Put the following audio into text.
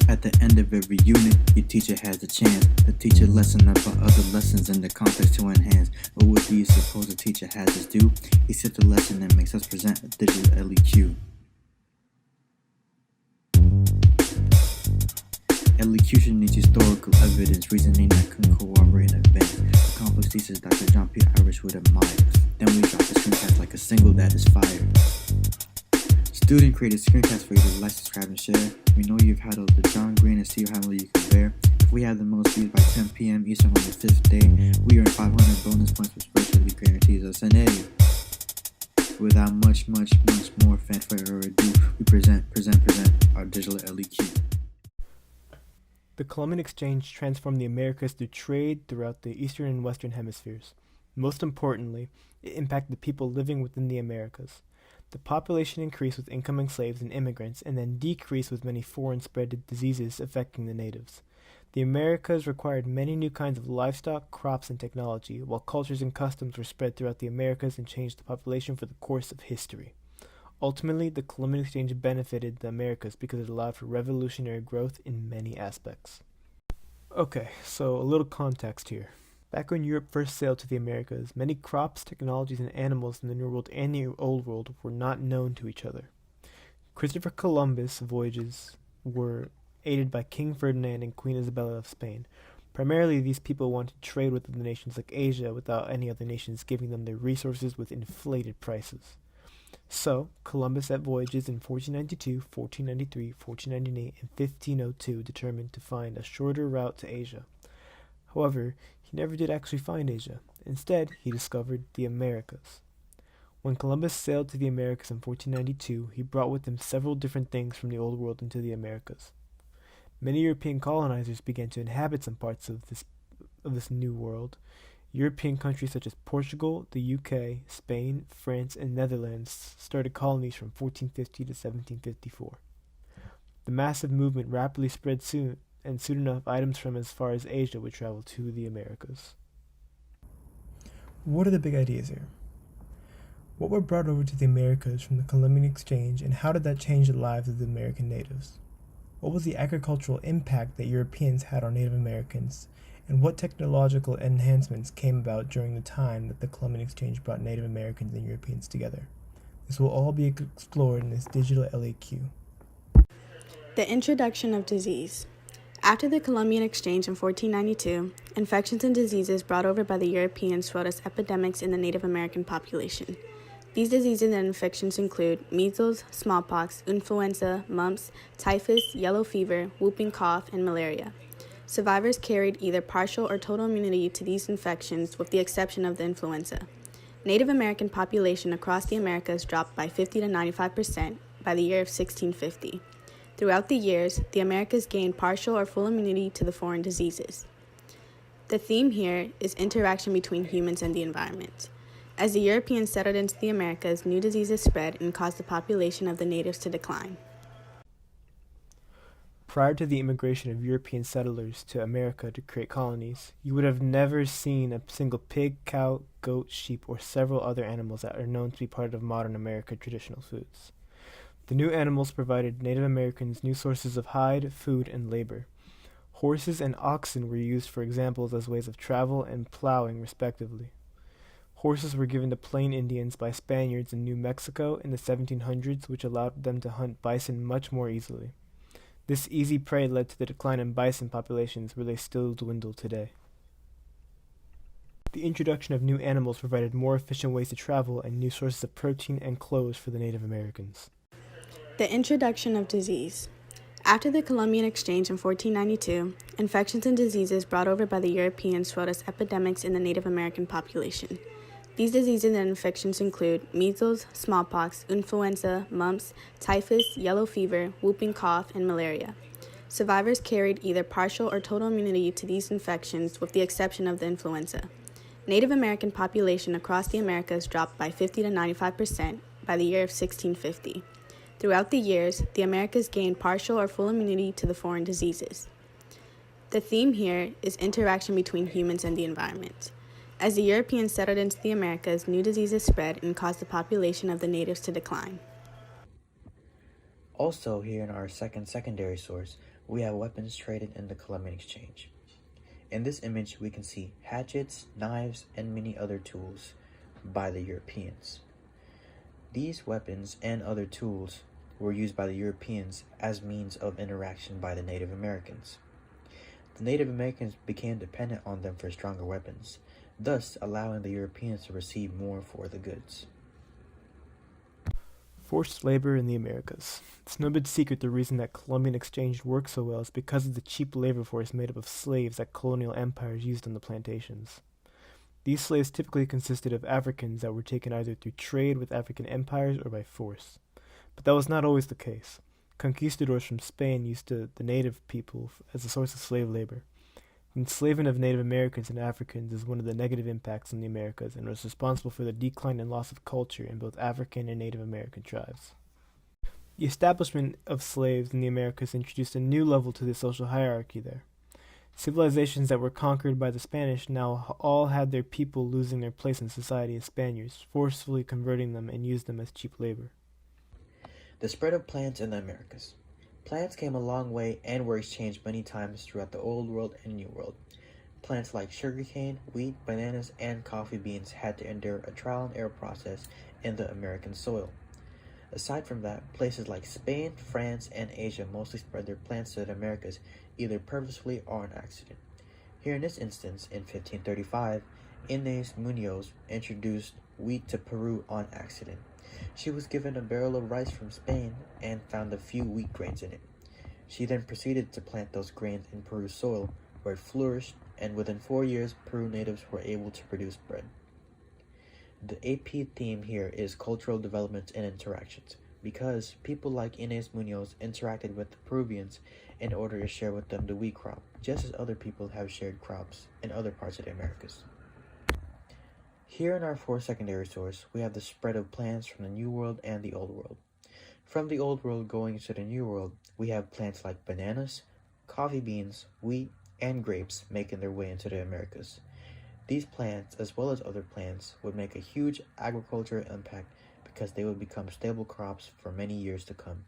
At the end of every unit, your teacher has a chance to teach a lesson about other lessons in the context to enhance. But what do you suppose the teacher has us do? He sets the lesson and makes us present a digital LEQ. LEQtion needs historical evidence, reasoning that can corroborate an event. The complex thesis Dr. John P. Irish would admire. Then we drop the screencast like a single that is fired. Student created screencast for you to like, subscribe, and share. We know you've had the John Green and see how little you can bear. If we have the most views by 10 p.m. Eastern on the 5th day, we earn 500 bonus points, which virtually guarantees us an A. Without much more fanfare or ado, we present our digital LEQ. The Columbian exchange transformed the Americas through trade throughout the eastern and western hemispheres. Most importantly, it impacted the people living within the Americas. The population increased with incoming slaves and immigrants, and then decreased with many foreign spread diseases affecting the natives. The Americas required many new kinds of livestock, crops, and technology, while cultures and customs were spread throughout the Americas and changed the population for the course of history. Ultimately, the Columbian exchange benefited the Americas because it allowed for revolutionary growth in many aspects. Okay, so a little context here. Back when Europe first sailed to the Americas, many crops, technologies, and animals in the New World and the Old World were not known to each other. Christopher Columbus' voyages were aided by King Ferdinand and Queen Isabella of Spain. Primarily, these people wanted to trade with other nations like Asia without any other nations giving them their resources with inflated prices. So, Columbus set voyages in 1492, 1493, 1498, and 1502 determined to find a shorter route to Asia. However, he never did actually find Asia. Instead, he discovered the Americas. When Columbus sailed to the Americas in 1492, he brought with him several different things from the Old World into the Americas. Many European colonizers began to inhabit some parts of this new world. European countries such as Portugal, the UK, Spain, France, and Netherlands started colonies from 1450 to 1754. The massive movement rapidly spread soon enough items from as far as Asia would travel to the Americas. What are the big ideas here? What were brought over to the Americas from the Columbian exchange, and how did that change the lives of the American natives? What was the agricultural impact that Europeans had on Native Americans, and what technological enhancements came about during the time that the Columbian exchange brought Native Americans and Europeans together? This will all be explored in this digital LEQ. The introduction of disease. After the Columbian exchange in 1492, infections and diseases brought over by the Europeans swelled as epidemics in the Native American population. These diseases and infections include measles, smallpox, influenza, mumps, typhus, yellow fever, whooping cough, and malaria. Survivors carried either partial or total immunity to these infections, with the exception of the influenza. Native American population across the Americas dropped by 50 to 95% by the year of 1650. Throughout the years, the Americas gained partial or full immunity to the foreign diseases. The theme here is interaction between humans and the environment. As the Europeans settled into the Americas, new diseases spread and caused the population of the natives to decline. Prior to the immigration of European settlers to America to create colonies, you would have never seen a single pig, cow, goat, sheep, or several other animals that are known to be part of modern American traditional foods. The new animals provided Native Americans new sources of hide, food, and labor. Horses and oxen were used for examples as ways of travel and plowing, respectively. Horses were given to Plain Indians by Spaniards in New Mexico in the 1700s, which allowed them to hunt bison much more easily. This easy prey led to the decline in bison populations, where they still dwindle today. The introduction of new animals provided more efficient ways to travel and new sources of protein and clothes for the Native Americans. The introduction of disease. After the Columbian exchange in 1492, infections and diseases brought over by the Europeans swelled as epidemics in the Native American population. These diseases and infections include measles, smallpox, influenza, mumps, typhus, yellow fever, whooping cough, and malaria. Survivors carried either partial or total immunity to these infections, with the exception of the influenza. Native American population across the Americas dropped by 50 to 95% by the year of 1650. Throughout the years, the Americas gained partial or full immunity to the foreign diseases. The theme here is interaction between humans and the environment. As the Europeans settled into the Americas, new diseases spread and caused the population of the natives to decline. Also, here in our secondary source, we have weapons traded in the Columbian Exchange. In this image, we can see hatchets, knives, and many other tools by the Europeans. These weapons and other tools were used by the Europeans as means of interaction by the Native Americans. The Native Americans became dependent on them for stronger weapons, thus allowing the Europeans to receive more for the goods. Forced labor in the Americas. It's no big secret the reason that Columbian exchange worked so well is because of the cheap labor force made up of slaves that colonial empires used on the plantations. These slaves typically consisted of Africans that were taken either through trade with African empires or by force. But that was not always the case. Conquistadors from Spain used the native people as a source of slave labor. The enslavement of Native Americans and Africans is one of the negative impacts in the Americas and was responsible for the decline and loss of culture in both African and Native American tribes. The establishment of slaves in the Americas introduced a new level to the social hierarchy there. Civilizations that were conquered by the Spanish now all had their people losing their place in society as Spaniards, forcefully converting them and used them as cheap labor. The spread of plants in the Americas. Plants came a long way and were exchanged many times throughout the Old World and New World. Plants like sugarcane, wheat, bananas, and coffee beans had to endure a trial and error process in the American soil. Aside from that, places like Spain, France, and Asia mostly spread their plants to the Americas, either purposefully or on accident. Here in this instance, in 1535, Inés Muñoz introduced wheat to Peru on accident. She was given a barrel of rice from Spain and found a few wheat grains in it. She then proceeded to plant those grains in Peru's soil, where it flourished, and within 4 years, Peru natives were able to produce bread. The AP theme here is cultural development and interactions, because people like Inés Muñoz interacted with the Peruvians in order to share with them the wheat crop, just as other people have shared crops in other parts of the Americas. Here in our fourth secondary source, we have the spread of plants from the New World and the Old World. From the Old World going into the New World, we have plants like bananas, coffee beans, wheat, and grapes making their way into the Americas. These plants, as well as other plants, would make a huge agricultural impact because they would become stable crops for many years to come.